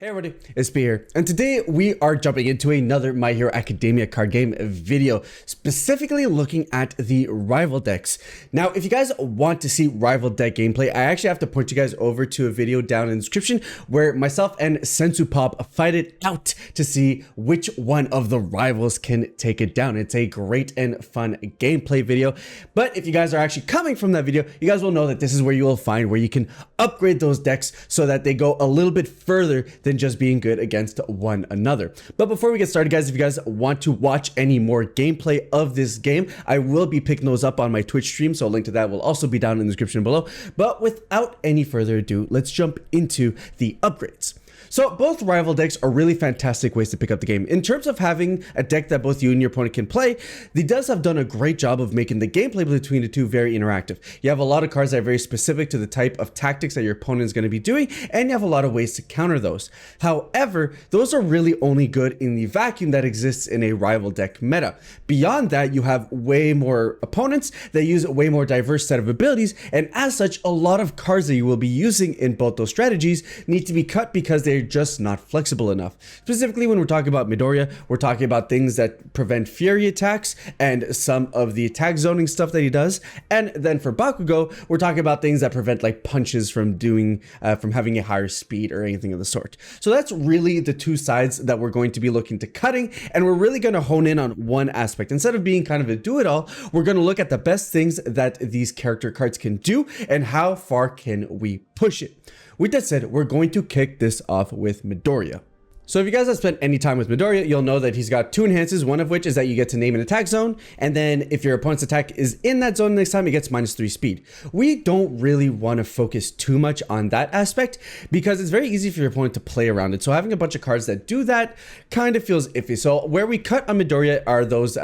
Hey everybody, it's B here, and today we are jumping into another My Hero Academia card game video, specifically looking at the rival decks. Now, if you guys want to see rival deck gameplay, I actually have to point you guys over to a video down in the description where myself and Sensu Pop fight it out to see which one of the rivals can take it down. It's a great and fun gameplay video, but if you guys are actually coming from that video, you guys will know that this is where you will find where you can upgrade those decks so that they go a little bit further than just being good against one another. But before we get started, guys, if you guys want to watch any more gameplay of this game, I will be picking those up on my Twitch stream, so a link to that will also be down in the description below. But without any further ado, let's jump into the upgrades. So both rival decks are really fantastic ways to pick up the game. In terms of having a deck that both you and your opponent can play, the devs have done a great job of making the gameplay between the two very interactive. You have a lot of cards that are very specific to the type of tactics that your opponent is going to be doing, and you have a lot of ways to counter those. However, those are really only good in the vacuum that exists in a rival deck meta. Beyond that, you have way more opponents that use a way more diverse set of abilities, and as such, a lot of cards that you will be using in both those strategies need to be cut because they're just not flexible enough. Specifically, when we're talking about Midoriya, we're talking about things that prevent fury attacks and some of the attack zoning stuff that he does. And then for Bakugo, we're talking about things that prevent like punches from doing, from having a higher speed or anything of the sort. So that's really the two sides that we're going to be looking to cutting. And we're really going to hone in on one aspect. Instead of being kind of a do-it-all, we're going to look at the best things that these character cards can do and how far can we push it. With that said, we're going to kick this off with Midoriya. So if you guys have spent any time with Midoriya, you'll know that he's got two enhances, one of which is that you get to name an attack zone, and then if your opponent's attack is in that zone next time, it gets -3 speed. We don't really want to focus too much on that aspect because it's very easy for your opponent to play around it. So having a bunch of cards that do that kind of feels iffy. So where we cut on Midoriya are those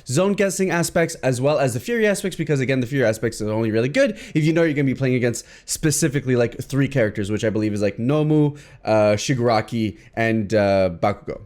zone guessing aspects as well as the fury aspects, because again, the fury aspects are only really good if you know you're going to be playing against specifically like 3 characters, which I believe is like Nomu, Shigaraki, and Bakugo.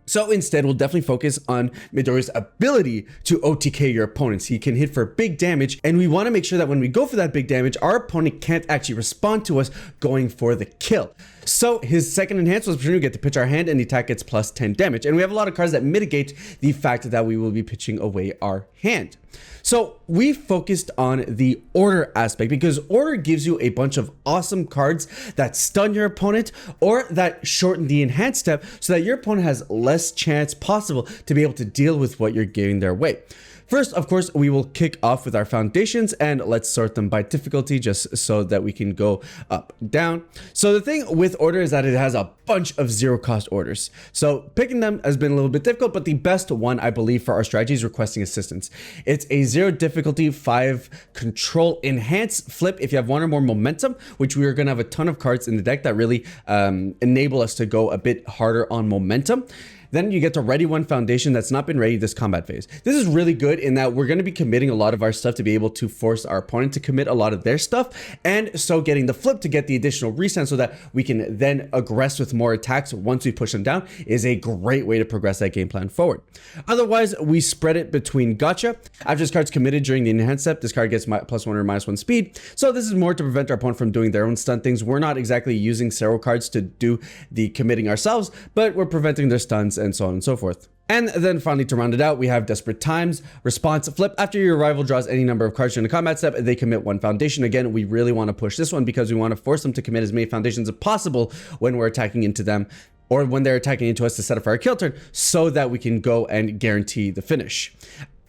So instead, we'll definitely focus on Midoriya's ability to OTK your opponents. He can hit for big damage, and we want to make sure that when we go for that big damage, our opponent can't actually respond to us going for the kill. So his second enhance was we get to pitch our hand and the attack gets +10 damage. And we have a lot of cards that mitigate the fact that we will be pitching away our hand. So we focused on the order aspect because order gives you a bunch of awesome cards that stun your opponent or that shorten the enhance step so that your opponent has less chance possible to be able to deal with what you're giving their way. First, of course, we will kick off with our foundations and let's sort them by difficulty just so that we can go up, down. So the thing with order is that it has a bunch of zero cost orders. So picking them has been a little bit difficult, but the best one I believe for our strategy is requesting assistance. It's a 0 difficulty, 5 control enhance flip if you have 1 or more momentum, which we are going to have a ton of cards in the deck that really enable us to go a bit harder on momentum. Then you get to ready 1 foundation that's not been ready this combat phase. This is really good in that we're going to be committing a lot of our stuff to be able to force our opponent to commit a lot of their stuff, and so getting the flip to get the additional resend so that we can then aggress with more attacks once we push them down is a great way to progress that game plan forward. Otherwise, we spread it between gotcha. After this card's committed during the enhance step, this card gets +1 or -1 speed. So this is more to prevent our opponent from doing their own stun things. We're not exactly using Zero cards to do the committing ourselves, but we're preventing their stuns and so on and so forth. And then finally, to round it out, we have Desperate Times, Response Flip. After your rival draws any number of cards during the combat step, they commit 1 foundation. Again, we really want to push this one because we want to force them to commit as many foundations as possible when we're attacking into them or when they're attacking into us to set up for our kill turn so that we can go and guarantee the finish.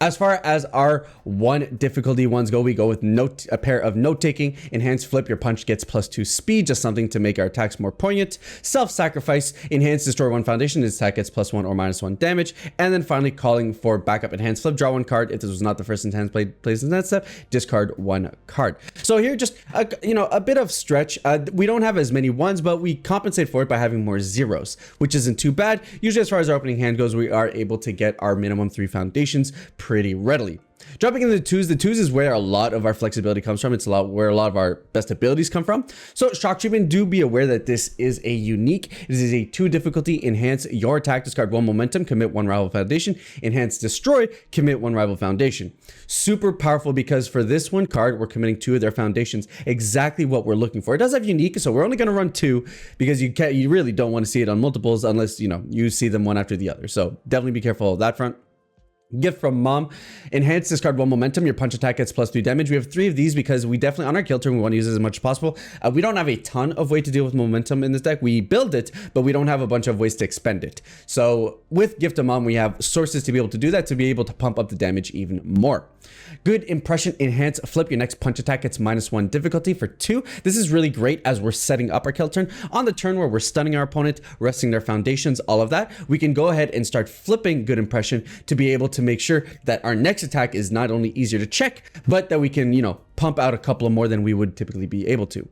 As far as our 1 difficulty ones go, we go with a pair of note-taking, enhanced flip, your punch gets +2 speed, just something to make our attacks more poignant. Self-sacrifice, enhanced destroy 1 foundation, this attack gets +1 or -1 damage. And then finally calling for backup enhanced flip, draw 1 card. If this was not the first enhanced placed in that step, discard 1 card. So here, just a bit of stretch. We don't have as many ones, but we compensate for it by having more zeros, which isn't too bad. Usually as far as our opening hand goes, we are able to get our minimum 3 foundations pretty readily. Jumping into the twos is where a lot of our flexibility comes from. It's where a lot of our best abilities come from. So shock treatment, do be aware that this is a unique. This is a 2 difficulty. Enhance your attack, discard 1 momentum, commit 1 rival foundation. Enhance destroy, commit 1 rival foundation. Super powerful because for this one card, we're committing 2 of their foundations, exactly what we're looking for. It does have unique, so we're only going to run 2 because you really don't want to see it on multiples unless you see them one after the other. So definitely be careful of that front. Gift from mom. Enhance, discard 1 momentum. Your punch attack gets +3 damage. We have 3 of these because we definitely, on our kill turn, we want to use it as much as possible. We don't have a ton of way to deal with momentum in this deck. We build it, but we don't have a bunch of ways to expend it. So with Gift of Mom, we have sources to be able to do that, to be able to pump up the damage even more. Good impression. Enhance, flip. Your next punch attack gets -1 difficulty for 2. This is really great as we're setting up our kill turn. On the turn where we're stunning our opponent, resting their foundations, all of that, we can go ahead and start flipping good impression to be able to make sure that our next attack is not only easier to check, but that we can, pump out a couple of more than we would typically be able to.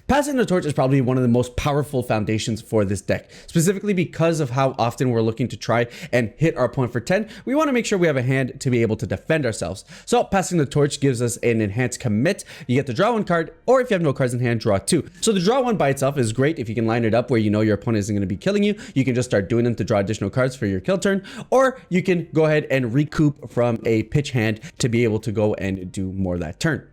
Passing the torch is probably one of the most powerful foundations for this deck, specifically because of how often we're looking to try and hit our opponent for 10. We want to make sure we have a hand to be able to defend ourselves. So passing the torch gives us an enhanced commit. You get to draw 1 card, or if you have no cards in hand, draw 2. So the draw 1 by itself is great if you can line it up where your opponent isn't going to be killing you. You can just start doing them to draw additional cards for your kill turn, or you can go ahead and recoup from a pitch hand to be able to go and do more that turn.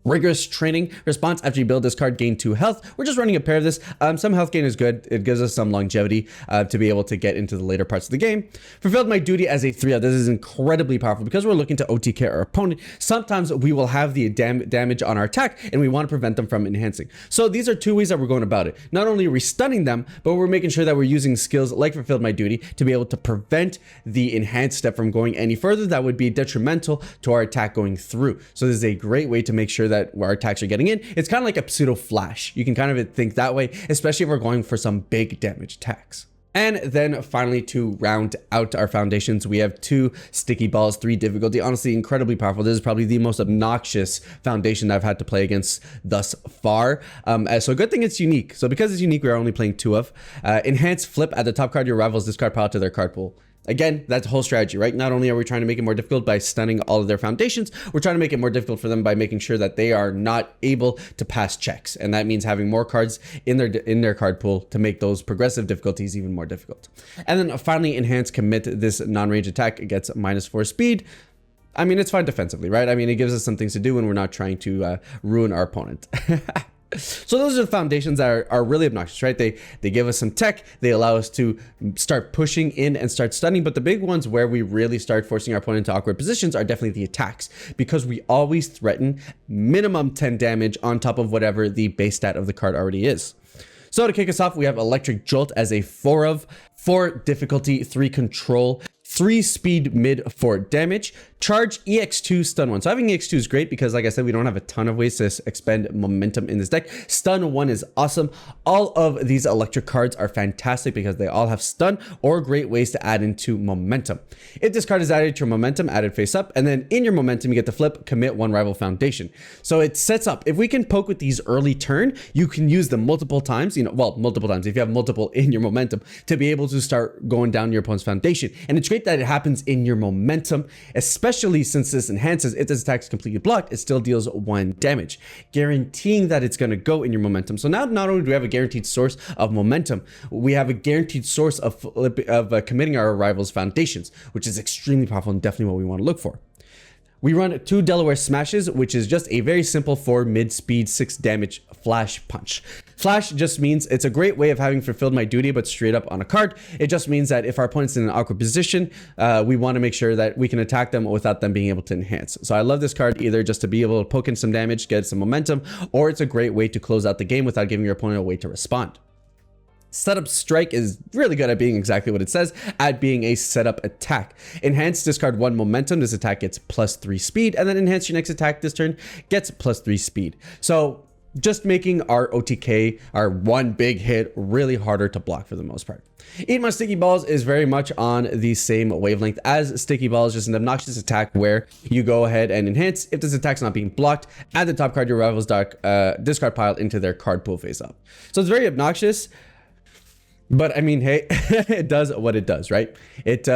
Rigorous training response. After you build this card, gain 2 health. We're just running a pair of this. Some health gain is good. It gives us some longevity to be able to get into the later parts of the game. Fulfilled my duty as a 3-0. This is incredibly powerful because we're looking to OTK our opponent. Sometimes we will have the damage on our attack and we want to prevent them from enhancing. So these are 2 ways that we're going about it. Not only are we stunning them, but we're making sure that we're using skills like Fulfilled my duty to be able to prevent the enhanced step from going any further. That would be detrimental to our attack going through. So this is a great way to make sure that our attacks are getting in. It's kind of like a pseudo flash. You can kind of think that way, especially if we're going for some big damage attacks. And then finally, to round out our foundations, we have 2 sticky balls, 3 difficulty. Honestly, incredibly powerful. This is probably the most obnoxious foundation I've had to play against thus far. So good thing it's unique. So because it's unique, we're only playing 2 of. Enhance, flip. At the top card, your rivals discard pile to their card pool. Again, that's the whole strategy, right? Not only are we trying to make it more difficult by stunning all of their foundations, we're trying to make it more difficult for them by making sure that they are not able to pass checks. And that means having more cards in their card pool to make those progressive difficulties even more difficult. And then finally, enhance, commit. This non-range attack gets -4 speed. I mean, it's fine defensively, right? I mean, it gives us some things to do when we're not trying to ruin our opponent. So those are the foundations that are really obnoxious, right? They give us some tech, they allow us to start pushing in and start stunning, but the big ones where we really start forcing our opponent into awkward positions are definitely the attacks, because we always threaten minimum 10 damage on top of whatever the base stat of the card already is. So to kick us off, we have Electric Jolt as a 4 difficulty, 3 control, 3 speed mid, 4 damage. Charge, EX2, stun 1. So having EX2 is great because, like I said, we don't have a ton of ways to expend momentum in this deck. Stun 1 is awesome. All of these electric cards are fantastic because they all have stun or great ways to add into momentum. If this card is added to your momentum, add it face up, and then in your momentum, you get to flip, commit 1 rival foundation. So it sets up. If we can poke with these early turn, you can use them multiple times, multiple times if you have multiple in your momentum to be able to start going down your opponent's foundation. And it's great that it happens in your momentum, especially since this enhances, if this attack is completely blocked, it still deals 1 damage, guaranteeing that it's going to go in your momentum. So now not only do we have a guaranteed source of momentum, we have a guaranteed source of committing our rival's foundations, which is extremely powerful and definitely what we want to look for. We run 2 Delaware Smashes, which is just a very simple 4 mid-speed 6 damage flash punch. Flash just means it's a great way of having fulfilled my duty, but straight up on a card. It just means that if our opponent's in an awkward position, we want to make sure that we can attack them without them being able to enhance. So I love this card either just to be able to poke in some damage, get some momentum, or it's a great way to close out the game without giving your opponent a way to respond. Setup Strike is really good at being exactly what it says, at being a setup attack. Enhance, discard 1 momentum. This attack gets +3 speed, and then enhance your next attack this turn gets +3 speed. So just making our OTK, our one big hit, really harder to block for the most part. Eat My Sticky Balls is very much on the same wavelength as Sticky Balls, just an obnoxious attack where you go ahead and enhance. If this attack's not being blocked, add the top card your rival's discard pile into their card pool face up. So it's very obnoxious. But I mean, hey, it does what it does, right? It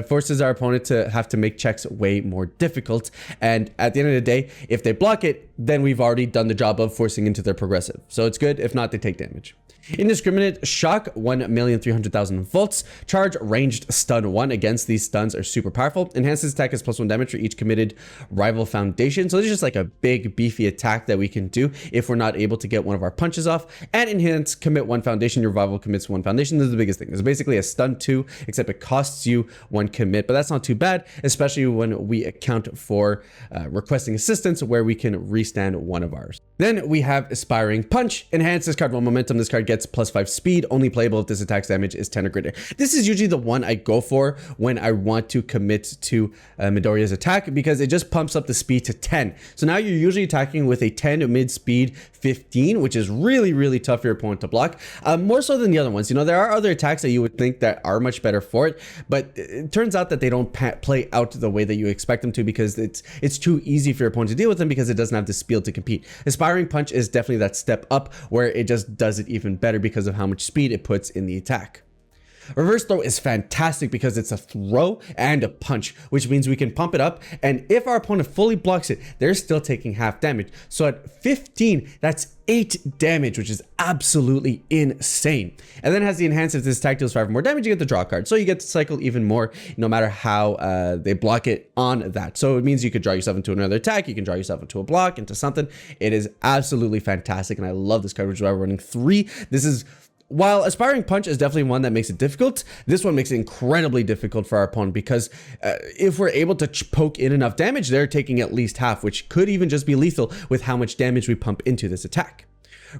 forces our opponent to have to make checks way more difficult. And at the end of the day, if they block it, then we've already done the job of forcing into their progressive. So it's good. If not, they take damage. Indiscriminate shock, 1,300,000 volts. Charge, ranged stun 1. Against these stuns are super powerful. Enhances attack as +1 damage for each committed rival foundation. So it's just like a big beefy attack that we can do if we're not able to get one of our punches off. And enhance, commit 1 foundation. Your rival commits 1 foundation. This is the biggest thing. It's basically a stun 2, except it costs you 1 commit. But that's not too bad, especially when we account for requesting assistance where we can restand one of ours. Then we have Aspiring Punch. Enhance this card 1 momentum. This card gets +5 speed, only playable if this attack's damage is 10 or greater. This is usually the one I go for when I want to commit to Midoriya's attack, because it just pumps up the speed to 10. So now you're usually attacking with a 10 mid speed 15, which is really, really tough for your opponent to block. More so than the other ones. You know, there are other attacks that you would think that are much better for it, but it turns out that they don't play out the way that you expect them to, because it's too easy for your opponent to deal with them because it doesn't have the speed to compete. Aspiring Punch is definitely that step up where it just does it even better because of how much speed it puts in the attack. Reverse throw is fantastic because it's a throw and a punch, which means we can pump it up, and if our opponent fully blocks it, they're still taking half damage. So at 15, that's 8 damage, which is absolutely insane. And then it has the enhance. If this attack deals 5 or more damage, you get the draw card. So you get to cycle even more no matter how they block it on that. So it means you could draw yourself into another attack. You can draw yourself into a block, into something. It is absolutely fantastic. And I love this card, which is why we're running 3. This is, while Aspiring Punch is definitely one that makes it difficult, this one makes it incredibly difficult for our opponent, because if we're able to poke in enough damage, they're taking at least half, which could even just be lethal with how much damage we pump into this attack.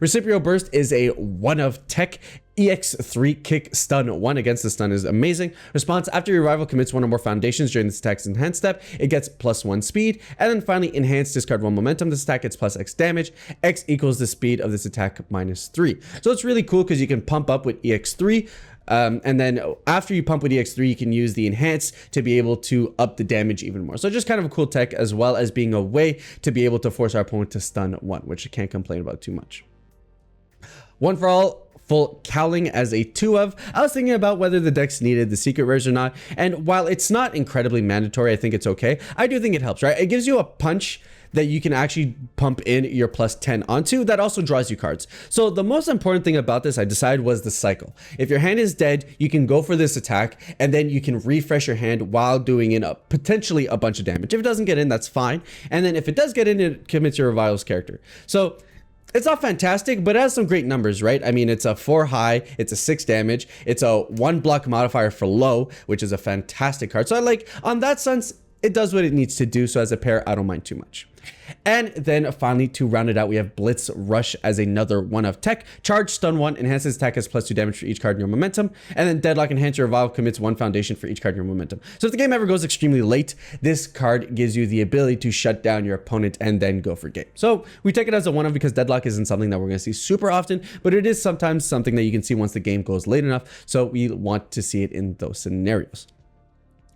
Recipro Burst is a one of tech EX3 kick stun 1. Against the stun is amazing. Response: after your rival commits 1 or more foundations during this attack's enhanced step, it gets +1 speed. And then finally, enhance, discard 1 momentum. This attack gets +X damage. X equals the speed of this attack -3. So it's really cool because you can pump up with EX3. And then after you pump with EX3, you can use the enhance to be able to up the damage even more. So just kind of a cool tech, as well as being a way to be able to force our opponent to stun 1, which I can't complain about too much. One for All full cowling as a 2 of. I was thinking about whether the decks needed the secret rares or not, and while it's not incredibly mandatory, I think it's okay. I do think it helps, right? It gives you a punch that you can actually pump in your +10 onto that also draws you cards. So the most important thing about this, I decided, was the cycle. If your hand is dead, you can go for this attack, and then you can refresh your hand while doing in potentially a bunch of damage. If it doesn't get in, that's fine. And then if it does get in, it commits your rival's character. So it's not fantastic, but it has some great numbers, right? I mean, it's a 4 high, it's a 6 damage, it's a 1 block modifier for low, which is a fantastic card. So I like, on that sense, it does what it needs to do. So as a pair, I don't mind too much. And then finally, to round it out, we have Blitz Rush as another one of tech. Charge, stun 1, enhances attack as +2 damage for each card in your momentum. And then Deadlock, enhance, your rival commits 1 foundation for each card in your momentum. So if the game ever goes extremely late, this card gives you the ability to shut down your opponent and then go for game. So we take it as a one of, because Deadlock isn't something that we're going to see super often, but it is sometimes something that you can see once the game goes late enough. So we want to see it in those scenarios.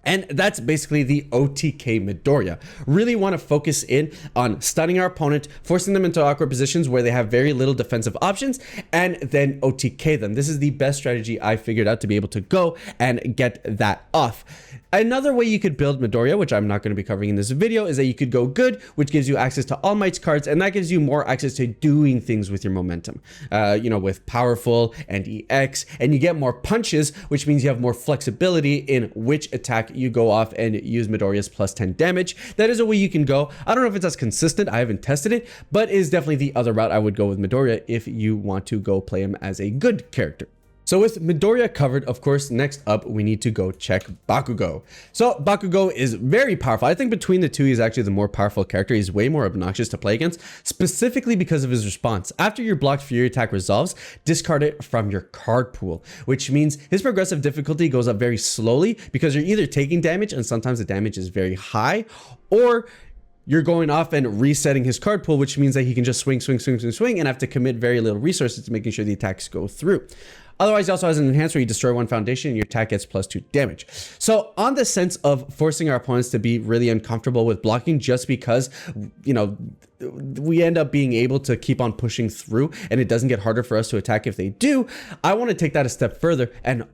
And that's basically the OTK Midoriya. Really want to focus in on stunning our opponent, forcing them into awkward positions where they have very little defensive options, and then OTK them. This is the best strategy I figured out to be able to go and get that off. Another way you could build Midoriya, which I'm not going to be covering in this video, is that you could go good, which gives you access to All Might's cards, and that gives you more access to doing things with your momentum. You know, with Powerful and EX, and you get more punches, which means you have more flexibility in which attack you go off and use Midoriya's +10 damage. That is a way you can go. I don't know if it's as consistent, I haven't tested it, but is definitely the other route I would go with Midoriya if you want to go play him as a good character. So with Midoriya covered, of course, next up, we need to go check Bakugo. So Bakugo is very powerful. I think between the two, he's actually the more powerful character. He's way more obnoxious to play against, specifically because of his response. After your blocked Fury attack resolves, discard it from your card pool, which means his progressive difficulty goes up very slowly because you're either taking damage, and sometimes the damage is very high, or you're going off and resetting his card pool, which means that he can just swing, and have to commit very little resources to making sure the attacks go through. Otherwise, he also has an enhance where you destroy 1 foundation and your attack gets +2 damage. So on the sense of forcing our opponents to be really uncomfortable with blocking, just because, you know, we end up being able to keep on pushing through and it doesn't get harder for us to attack if they do, I want to take that a step further and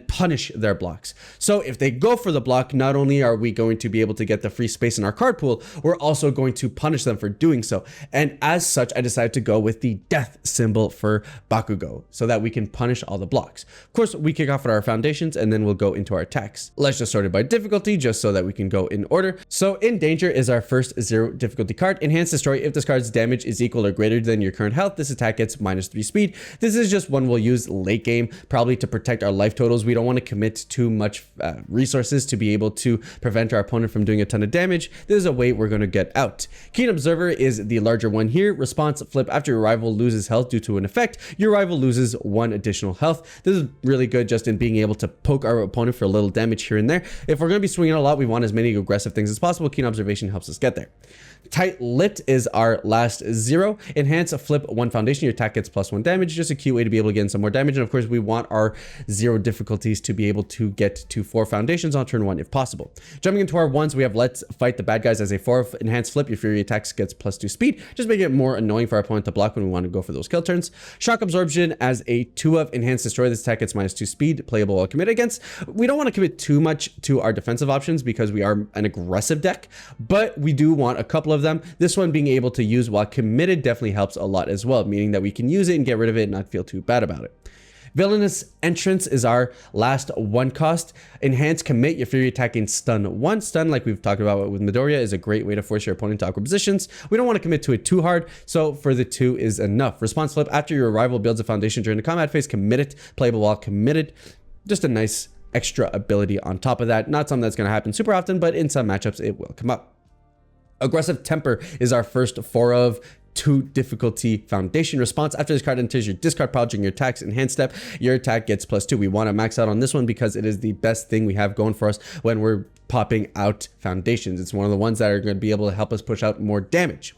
punish their blocks. So if they go for the block, not only are we going to be able to get the free space in our card pool, we're also going to punish them for doing so. And as such, I decided to go with the death symbol for Bakugo so that we can punish all the blocks. Of course, we kick off with our foundations and then we'll go into our attacks. Let's just sort it by difficulty just so that we can go in order. So in danger is our first 0 difficulty card. Enhance Destroy. If this card's damage is equal or greater than your current health, this attack gets -3 speed. This is just one we'll use late game, probably to protect our life totals. We don't want to commit too much resources to be able to prevent our opponent from doing a ton of damage. This is a way we're going to get out. Keen Observer is the larger one here. Response flip. After your rival loses health due to an effect, your rival loses 1 additional health. This is really good just in being able to poke our opponent for a little damage here and there. If we're going to be swinging a lot, we want as many aggressive things as possible. Keen Observation helps us get there. Tight Lipped is our last 0. Enhance flip 1 foundation. Your attack gets +1 damage. Just a cute way to be able to get in some more damage. And of course, we want our 0 difficulties to be able to get to 4 foundations on turn 1 if possible. Jumping into our ones, we have Let's Fight the Bad Guys as a 4 enhance flip. Your fury attacks gets +2 speed. Just make it more annoying for our opponent to block when we want to go for those kill turns. Shock Absorption as a 2 of enhance destroy. This attack gets -2 speed. Playable while committed against. We don't want to commit too much to our defensive options because we are an aggressive deck, but we do want a couple of them. This one being able to use while committed definitely helps a lot as well, meaning that we can use it and get rid of it and not feel too bad about it. Villainous Entrance is our last 1 cost. Enhance commit. Your fury attack in stun 1. Stun, like we've talked about with Midoriya, is a great way to force your opponent to awkward positions. We don't want to commit to it too hard, so for the 2 is enough. Response flip. After your rival builds a foundation during the combat phase, commit it. Playable while committed. Just a nice extra ability on top of that. Not something that's going to happen super often, but in some matchups it will come up. Aggressive Temper is our first 4 of 2 difficulty foundation. Response. After this card enters your discard pile during your attack's enhanced step, your attack gets +2. We want to max out on this one because it is the best thing we have going for us when we're popping out foundations. It's one of the ones that are going to be able to help us push out more damage.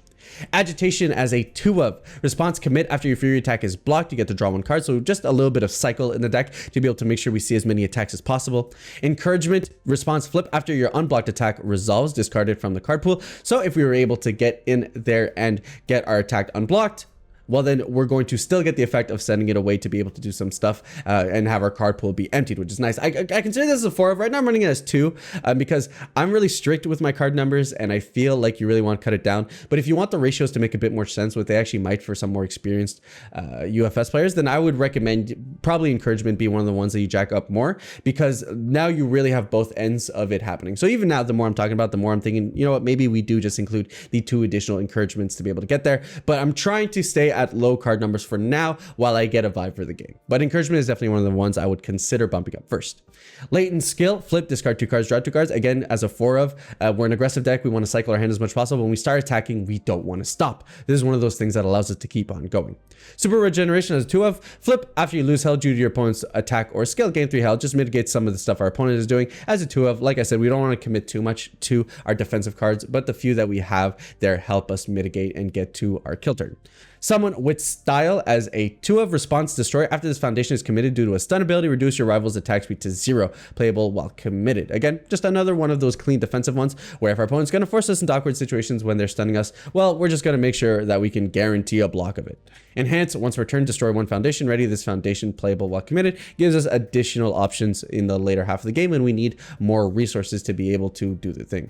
Agitation as a 2 of. Response commit. After your fury attack is blocked, you get to draw 1 card. So just a little bit of cycle in the deck to be able to make sure we see as many attacks as possible. Encouragement. Response flip. After your unblocked attack resolves, discard it from the card pool. So if we were able to get in there and get our attack unblocked, well, then we're going to still get the effect of sending it away to be able to do some stuff and have our card pool be emptied, which is nice. I consider this as a 4 of. Right now I'm running it as 2 because I'm really strict with my card numbers and I feel like you really want to cut it down. But if you want the ratios to make a bit more sense, what they actually might for some more experienced UFS players, then I would recommend probably Encouragement be one of the ones that you jack up more, because now you really have both ends of it happening. So even now, the more I'm talking about, the more I'm thinking, you know what, maybe we do just include the 2 additional encouragements to be able to get there. But I'm trying to stay at low card numbers for now while I get a vibe for the game. But Encouragement is definitely one of the ones I would consider bumping up first. Latent Skill. Flip, discard 2 cards, draw 2 cards. Again, as a 4 of, we're an aggressive deck. We want to cycle our hand as much as possible. When we start attacking, we don't want to stop. This is one of those things that allows us to keep on going. Super Regeneration as a 2 of. Flip, after you lose health due to your opponent's attack or skill, gain 3 health. Just mitigate some of the stuff our opponent is doing. As a 2 of, like I said, we don't want to commit too much to our defensive cards, but the few that we have there help us mitigate and get to our kill turn. Someone with Style as a 2 of. Response destroy. After this foundation is committed due to a stun ability, reduce your rival's attack speed to 0. Playable while committed. Again, just another one of those clean defensive ones where if our opponent's going to force us into awkward situations when they're stunning us, well, we're just going to make sure that we can guarantee a block of it. Enhance. Once returned, destroy 1 foundation. Ready. This foundation, playable while committed, gives us additional options in the later half of the game when we need more resources to be able to do the thing.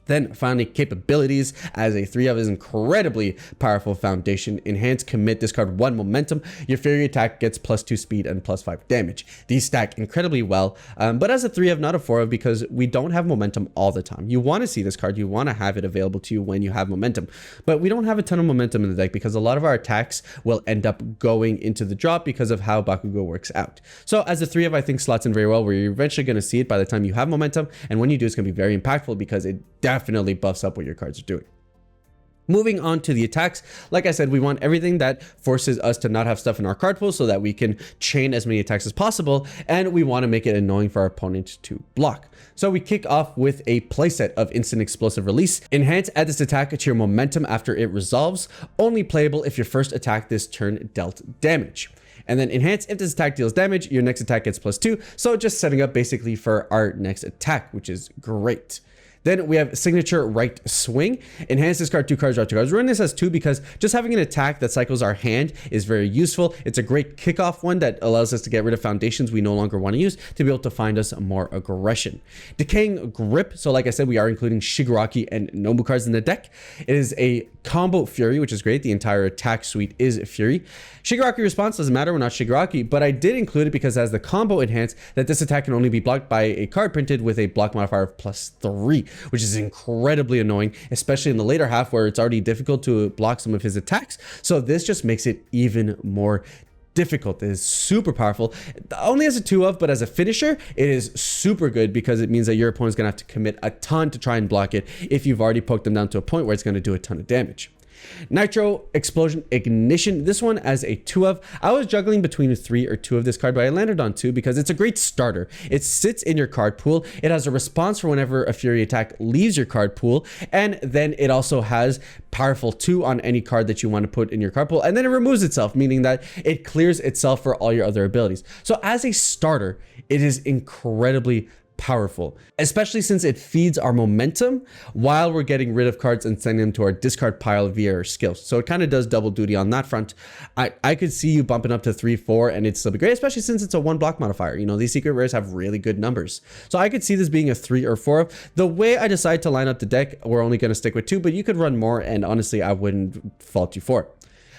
Then finally, capabilities as a 3 of is incredibly powerful foundation. Enhance, commit, discard 1 momentum. Your fury attack gets +2 speed and +5 damage. These stack incredibly well, but as a 3 of, not a 4 of, because we don't have momentum all the time. You want to see this card, you want to have it available to you when you have momentum, but we don't have a ton of momentum in the deck because a lot of our attacks will end up going into the drop because of how Bakugo works out. So as a 3 of, I think slots in very well where you're eventually going to see it by the time you have momentum, and when you do, it's going to be very impactful because it definitely buffs up what your cards are doing. Moving on to the attacks, like I said, we want everything that forces us to not have stuff in our card pool so that we can chain as many attacks as possible, and we want to make it annoying for our opponent to block. So we kick off with a playset of Instant Explosive Release. Enhance, add this attack to your momentum after it resolves. Only playable if your first attack this turn dealt damage. And then enhance, if this attack deals damage, your next attack gets +2. So just setting up basically for our next attack, which is great. Then we have signature right swing. Enhance discard 2 cards, draw 2 cards. We're running this as 2 because just having an attack that cycles our hand is very useful. It's a great kickoff one that allows us to get rid of foundations we no longer want to use to be able to find us more aggression. Decaying Grip. So like I said, we are including Shigaraki and Nomu cards in the deck. It is a combo Fury, which is great. The entire attack suite is Fury. Shigaraki response doesn't matter. We're not Shigaraki, but I did include it because as the combo enhance that this attack can only be blocked by a card printed with a block modifier of +3, which is incredibly annoying, especially in the later half where it's already difficult to block some of his attacks. So this just makes it even more difficult. It is super powerful. Only as a 2-of, but as a finisher, it is super good because it means that your opponent's gonna have to commit a ton to try and block it if you've already poked them down to a point where it's gonna do a ton of damage. Nitro Explosion Ignition. This one as a 2-of. I was juggling between a 3 or 2 of this card, but I landed on 2 because it's a great starter. It sits in your card pool. It has a response for whenever a Fury attack leaves your card pool, and then it also has powerful 2 on any card that you want to put in your card pool, and then it removes itself, meaning that it clears itself for all your other abilities. So as a starter, it is incredibly powerful, especially since it feeds our momentum while we're getting rid of cards and sending them to our discard pile via our skills. So it kind of does double duty on that front. I could see you bumping up to 3-4 and it'd still be great, especially since it's a 1 block modifier. You know, these secret rares have really good numbers. So I could see this being a 3 or 4. The way I decide to line up the deck, we're only going to stick with 2, but you could run more, and honestly, I wouldn't fault you for it.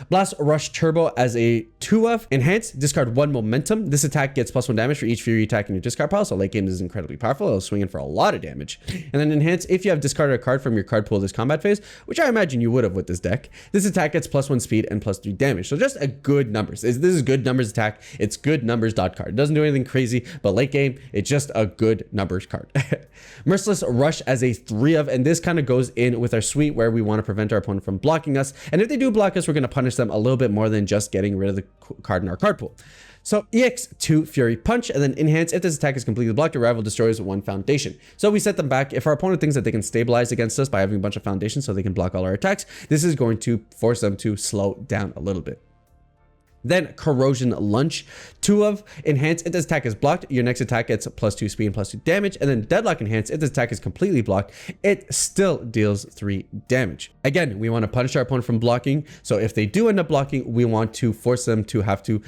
Blast Rush Turbo as a 2-of. Enhance, discard 1 momentum. This attack gets +1 damage for each Fury attack in your discard pile, so late game is incredibly powerful. It'll swing in for a lot of damage. And then enhance, if you have discarded a card from your card pool this combat phase, which I imagine you would have with this deck, this attack gets +1 speed and +3 damage. So just a good numbers. This is good numbers attack. It's good numbers dot card. It doesn't do anything crazy, but late game, it's just a good numbers card. Merciless Rush as a 3-of, and this kind of goes in with our suite where we want to prevent our opponent from blocking us. And if they do block us, we're going to punish them a little bit more than just getting rid of the card in our card pool. So EX2 Fury Punch, and then enhance, if this attack is completely blocked, your rival destroys 1 foundation. So we set them back. If our opponent thinks that they can stabilize against us by having a bunch of foundations so they can block all our attacks, this is going to force them to slow down a little bit. Then Corrosion Lunge, 2-of. Enhance, if this attack is blocked, your next attack gets +2 speed and +2 damage. And then Deadlock Enhance, if this attack is completely blocked, it still deals 3 damage. Again, we want to punish our opponent from blocking. So if they do end up blocking, we want to force them to have to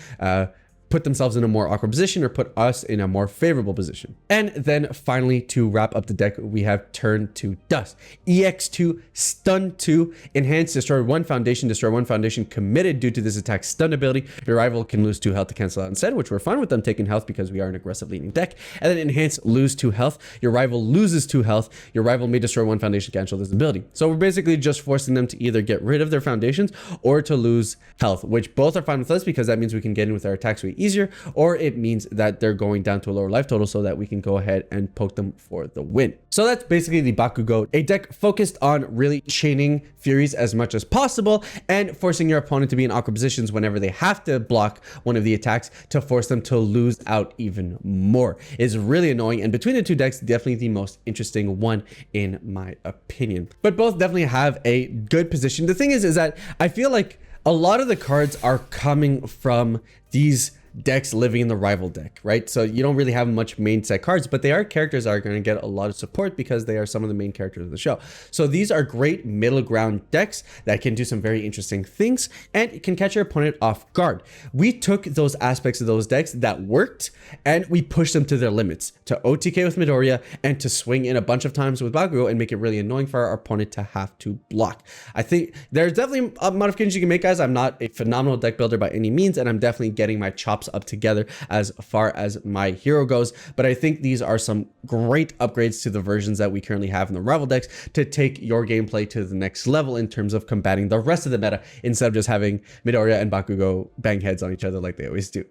put themselves in a more awkward position or put us in a more favorable position. And then finally, to wrap up the deck, we have Turn to Dust. EX2 Stun 2. Enhance, destroy 1 foundation, destroy 1 foundation committed due to this attack's stun ability. Your rival can lose 2 health to cancel out instead, which we're fine with them taking health because we are an aggressive leaning deck. And then enhance, lose 2 health. Your rival loses 2 health. Your rival may destroy 1 foundation to cancel this ability. So we're basically just forcing them to either get rid of their foundations or to lose health, which both are fine with us because that means we can get in with our attack suite easier, or it means that they're going down to a lower life total so that we can go ahead and poke them for the win. So that's basically the Bakugo, a deck focused on really chaining Furies as much as possible and forcing your opponent to be in awkward positions whenever they have to block one of the attacks to force them to lose out even more. It's really annoying, and between the 2 decks, definitely the most interesting one in my opinion. But both definitely have a good position. The thing is that I feel like a lot of the cards are coming from these decks living in the rival deck, right? So you don't really have much main set cards, but they are characters that are going to get a lot of support because they are some of the main characters of the show. So these are great middle ground decks that can do some very interesting things and can catch your opponent off guard. We took those aspects of those decks that worked and we pushed them to their limits, to OTK with Midoriya and to swing in a bunch of times with Bakugo and make it really annoying for our opponent to have to block. I think there's definitely modifications you can make, guys. I'm not a phenomenal deck builder by any means, and I'm definitely getting my chops up together as far as my hero goes, but I think these are some great upgrades to the versions that we currently have in the rival decks to take your gameplay to the next level in terms of combating the rest of the meta instead of just having Midoriya and Bakugo bang heads on each other like they always do.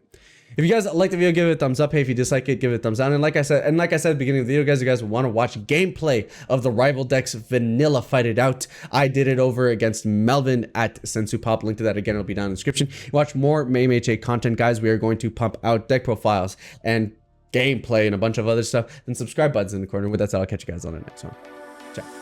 If you guys like the video, give it a thumbs up. Hey, if you dislike it, give it a thumbs down. And like I said at the beginning of the video, guys, you guys want to watch gameplay of the rival decks vanilla fight it out. I did it over against Melvin at Sensu Pop. Link to that again will be down in the description. Watch more MMHA content, guys. We are going to pump out deck profiles and gameplay and a bunch of other stuff. And subscribe buttons in the corner. With that said, I'll catch you guys on the next one. Ciao.